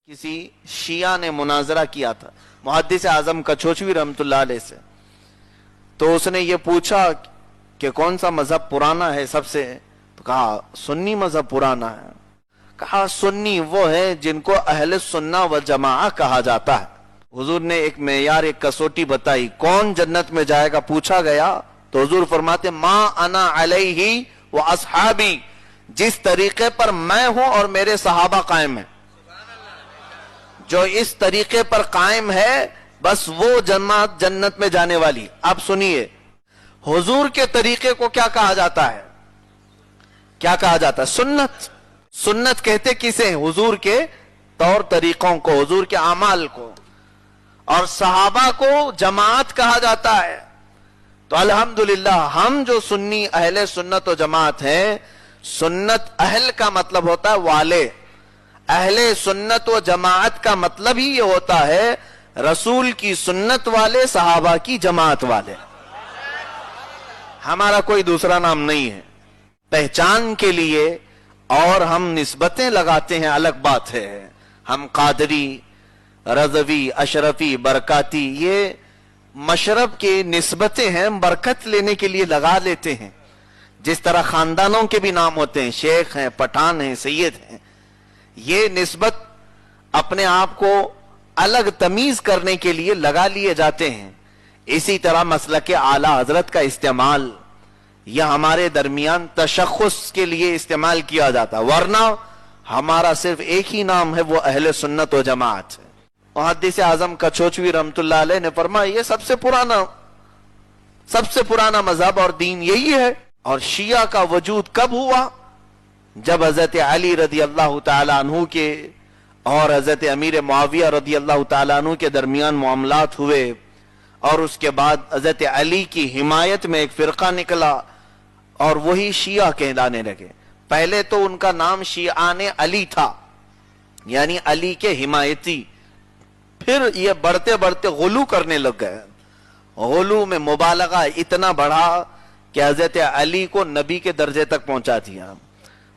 किसी शिया ने मुनाजरा किया था मुहद्दिस आजम कछोचवी रहमतुल्लाह अलैह से। तो उसने ये पूछा कि कौन सा मजहब पुराना है सबसे, तो कहा सुन्नी मजहब पुराना है। कहा सुन्नी वो है जिनको अहले सुन्ना व जमाआ कहा जाता है। हुजूर ने एक मेयार, एक कसौटी बताई, कौन जन्नत में जाएगा पूछा गया तो हुजूर फरमाते मा अना अलैहि व अस्हाबी, जिस तरीके पर मैं हूं और मेरे सहाबा कायम है, जो इस तरीके पर कायम है बस वो जमात जन्नत में जाने वाली। अब सुनिए, हुजूर के तरीके को क्या कहा जाता है? क्या कहा जाता है? सुन्नत। सुन्नत कहते किसे? हुजूर के तौर तरीकों को, हुजूर के अमाल को। और सहाबा को जमात कहा जाता है। तो अल्हम्दुलिल्लाह हम जो सुन्नी अहले सुन्नत व जमात हैं, सुन्नत अहल का मतलब होता है वाले, अहले सुन्नत व जमात का मतलब ही ये होता है रसूल की सुन्नत वाले, सहाबा की जमात वाले। हमारा कोई दूसरा नाम नहीं है। पहचान के लिए और हम निस्बतें लगाते हैं, अलग बात है। हम कादरी, रज़वी, अशरफी, बरकाती, ये मशरब के निस्बतें हैं, बरकत लेने के लिए लगा लेते हैं। जिस तरह खानदानों के भी नाम होते हैं, शेख हैं, पठान हैं, सैयद हैं, ये निस्बत अपने आप को अलग तमीज करने के लिए लगा लिए जाते हैं। इसी तरह मसलक आला हजरत का इस्तेमाल यह हमारे दरमियान तशख्खुस के लिए इस्तेमाल किया जाता, वरना हमारा सिर्फ एक ही नाम है, वो अहले सुन्नत व जमात है। मुहद्दिस आजम कछोचवी रहमतुल्लाह अलैह ने फरमाया ये सबसे पुराना मजहब और दीन यही है। और शिया का वजूद कब हुआ? जब हजरत अली रदी अल्लाह तआला अन्हु के और हजरत अमीर मुआविया रदी अल्लाह तआला अन्हु के दरमियान मामलात हुए, और उसके बाद हजरत अली की हिमायत में एक फिरका निकला और वही शिया कहलाने लगे। पहले तो उनका नाम शियाने अली था, यानी अली के हिमायती। फिर ये बढ़ते बढ़ते गुलू करने लग गए। गुलू में मुबालगा इतना बढ़ा कि हजरत अली को नबी के दर्जे तक पहुंचा दिया।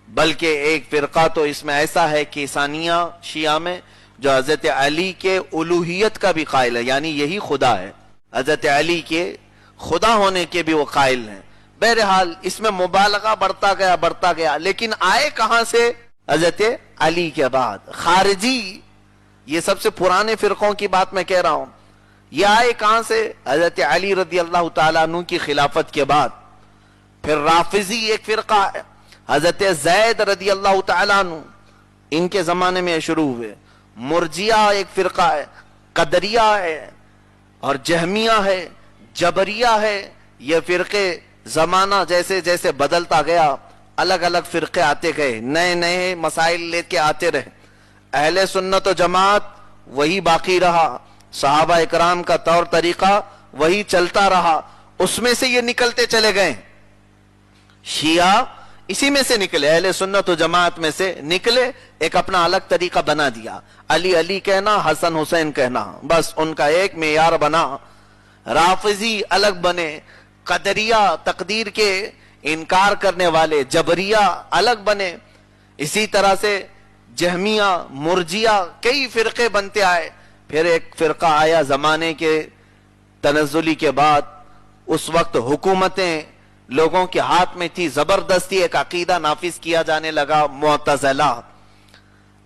बल्कि एक फिरका तो इसमें ऐसा है कि सानिया शिया में, जो हजरत अली के उलूहियत का भी कायल है, यानी यही खुदा है, हजरत अली के खुदा होने के भी वो कायल हैं। बहरहाल इसमें मुबालगा बढ़ता गया, लेकिन आए कहां से? हजरत अली के बाद खारिजी, ये सबसे पुराने फिरकों की बात मैं कह रहा हूं, ये आए कहां से? हजरत अली रदी अल्लाह तआला अन्हु की खिलाफत के बाद। फिर राफिजी एक फिरका है, हजरत जैद रदी अल्लाह तआला अन्हु, इनके जमाने में शुरू हुए। मुर्जिया एक फिरका है, कदरिया है, और जहमिया है, जबरिया है। ये फिरके जमाना जैसे जैसे बदलता गया, अलग अलग फिरके आते गए, नए नए मसाइल लेके आते रहे। अहले सुन्नत व जमात वही बाकी रहा, सहाबा इकराम का तौर तरीका वही चलता रहा, उसमें से ये निकलते चले गए। शिया इसी में से निकले, अहले सुन्नत व जमात में से निकले, एक अपना अलग तरीका बना दिया। अली अली कहना, हसन हुसैन कहना, बस उनका एक मेयार बना। राफिजी अलग बने, कदरिया तकदीर के इनकार करने वाले, जबरिया अलग बने। इसी तरह से जहमिया, मुर्जिया, कई फिरके बनते आए। फिर एक फिरका आया जमाने के तनज़्ज़ुली के बाद, उस वक्त हुकूमतें लोगों के हाथ में थी, जबरदस्ती एक अकीदा नाफिज किया जाने लगा, मुअतज़िला।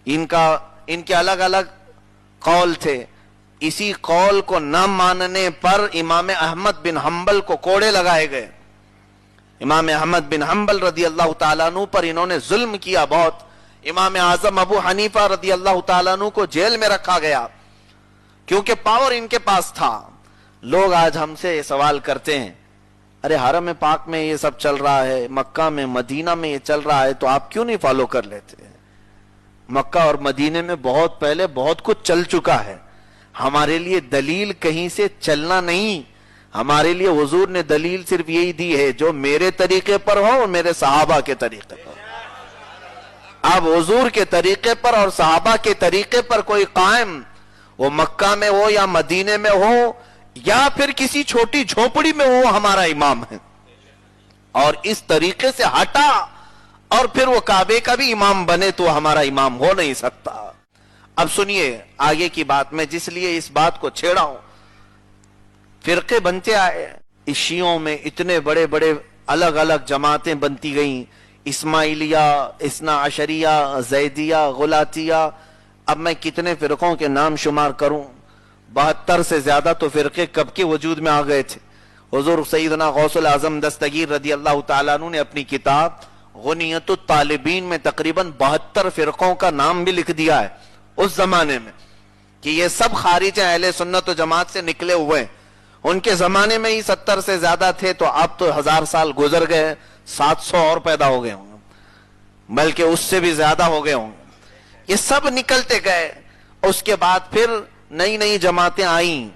इनके अलग अलग कौल थे। इसी कौल को न मानने पर इमाम अहमद बिन हंबल को कोड़े लगाए गए। इमाम अहमद बिन हंबल रदी अल्लाह तआला अन्हु पर इन्होंने जुल्म किया बहुत। इमाम आजम अबू हनीफा रदी अल्लाह तआला अन्हु को जेल में रखा गया, क्योंकि पावर इनके पास था। लोग आज हमसे सवाल करते हैं, अरे हरम पाक में ये सब चल रहा है, मक्का में, मदीना में ये चल रहा है, तो आप क्यों नहीं फॉलो कर लेते? मक्का और मदीने में बहुत पहले बहुत कुछ चल चुका है। हमारे लिए दलील कहीं से चलना नहीं, हमारे लिए हुजूर ने दलील सिर्फ यही दी है, जो मेरे तरीके पर हो और मेरे सहाबा के तरीके पर। अब हुजूर के तरीके पर और सहाबा के तरीके पर कोई कायम, वो मक्का में हो या मदीने में हो या फिर किसी छोटी झोपड़ी में हो, हमारा इमाम है। और इस तरीके से हटा और फिर वो काबे का भी इमाम बने तो हमारा इमाम हो नहीं सकता। अब सुनिए आगे की बात, मैं जिस लिए इस बात को छेड़ा हूं, फिरके बनते आए, इस शियों में इतने बड़े बड़े अलग अलग जमातें बनती गईं, इस्माइलिया, इस्ना अशरिया, जैदिया, गुलातिया, अब मैं कितने फिरकों के नाम शुमार करूं, 72 से ज्यादा तो फिरके कब के वजूद में आ गए थे। हुजूर सैयदना गौसुल आजम दस्तगीर रदी अल्लाह तआला अन्हु ने अपनी किताब गुनियतुत तालिबीन में तकरीबन 72 फिरकों का नाम भी लिख दिया है उस जमाने में, कि ये सब खारिज हैं, अहले सुन्नत व जमात से निकले हुए हैं। उनके जमाने में ही 70 से ज्यादा थे, तो अब तो 1000 साल गुजर गए, 700 और पैदा हो गए होंगे, बल्कि उससे भी ज्यादा हो गए होंगे। ये सब निकलते गए। उसके बाद फिर नई नई जमातें आई,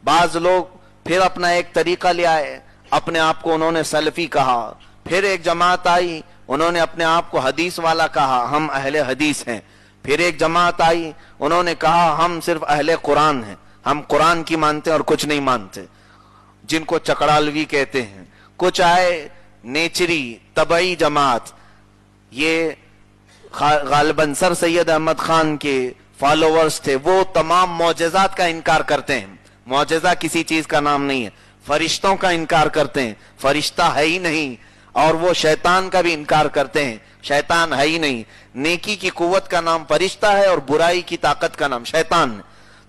बाज लोग फिर अपना एक तरीका ले आए, अपने आप को उन्होंने सलफी कहा। फिर एक जमात आई, उन्होंने अपने आप को हदीस वाला कहा, हम अहले हदीस हैं। फिर एक जमात आई, उन्होंने कहा हम सिर्फ अहले कुरान हैं, हम कुरान की मानते हैं और कुछ नहीं मानते, जिनको चकड़ालवी कहते हैं। कुछ आए नेचरी तबई जमात, ये गालिबन सर सैयद अहमद खान के फॉलोअर्स थे, वो तमाम मौजज़ात का इनकार करते हैं। मौजज़ा किसी चीज का नाम नहीं है, फरिश्तों का इनकार करते हैं, फरिश्ता है ही नहीं। और वो शैतान का भी इनकार करते हैं, शैतान है ही नहीं। नेकी की कुव्वत का नाम फरिश्ता है और बुराई की ताकत का नाम शैतान है।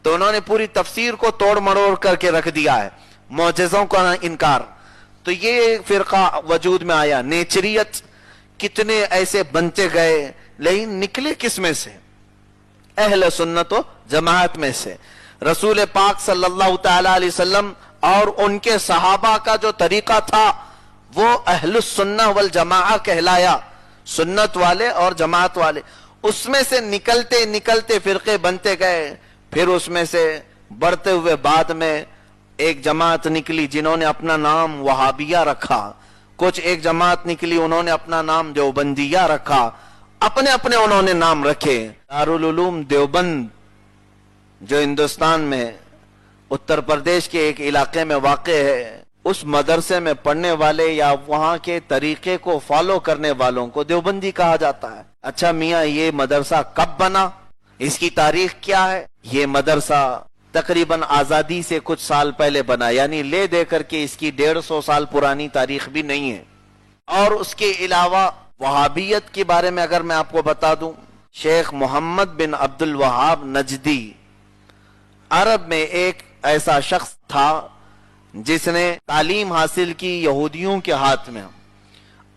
तो उन्होंने पूरी तफसीर को तोड़ मरोड़ करके रख दिया है, मौजज़ों का इनकार। तो ये फिरका वजूद में आया। नेचरियत कितने ऐसे बनते गए, लेकिन निकले किस में से? अहले सुन्नत व जमात में से। रसूल पाक सल्लल्लाहु तआला अलैहि वसल्लम और उनके सहाबा का जो तरीका था वो अहलुस सुन्नह वल जमाअह कहलाया, सुन्नत वाले और जमात वाले। उसमें से निकलते निकलते फिरके बनते गए। फिर उसमें से बढ़ते हुए बाद में एक जमात निकली जिन्होंने अपना नाम वहाबिया रखा, कुछ एक जमात निकली उन्होंने अपना नाम देवबंदिया रखा, अपने अपने उन्होंने नाम रखे। दारुल उलूम देवबंद जो हिंदुस्तान में उत्तर प्रदेश के एक इलाके में वाक़े है, उस मदरसे में पढ़ने वाले या वहां के तरीके को फॉलो करने वालों को देवबंदी कहा जाता है। अच्छा मियाँ, ये मदरसा कब बना, इसकी तारीख क्या है? ये मदरसा तकरीबन आजादी से कुछ साल पहले बना, यानी ले दे करके इसकी 150 साल पुरानी तारीख भी नहीं है। और उसके अलावा वहाबियत के बारे में अगर मैं आपको बता दूं, शेख मोहम्मद बिन अब्दुल वहाब नजदी अरब में एक ऐसा शख्स था जिसने तालीम हासिल की यहूदियों के हाथ में,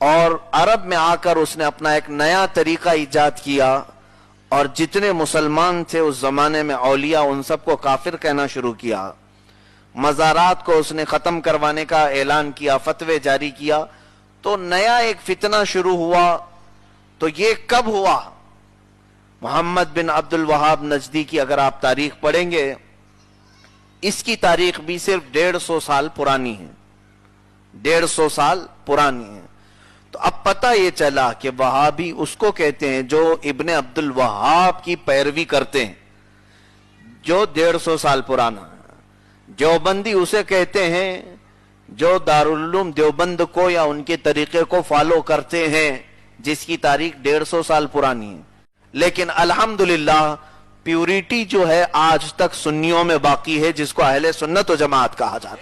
और अरब में आकर उसने अपना एक नया तरीका इजाद किया और जितने मुसलमान थे उस जमाने में औलिया, उन सबको काफिर कहना शुरू किया। मज़ारात को उसने खत्म करवाने का ऐलान किया, फतवे जारी किया। तो नया एक फितना शुरू हुआ। तो ये कब हुआ? मोहम्मद बिन अब्दुल वहाब नजदी की अगर आप तारीख पढ़ेंगे, इसकी तारीख भी सिर्फ 150 साल पुरानी है, 150 साल पुरानी है। तो अब पता ये चला कि वहाबी उसको कहते हैं जो इब्ने अब्दुल वहाब की पैरवी करते हैं, जो 150 साल पुराना है। देवबंदी उसे कहते हैं जो दारुल उलूम देवबंद को या उनके तरीके को फॉलो करते हैं, जिसकी तारीख 150 साल पुरानी है। लेकिन अल्हम्दुलिल्लाह प्यूरिटी जो है आज तक सुन्नियों में बाकी है, जिसको अहले सुन्नत व जमात कहा जाता है।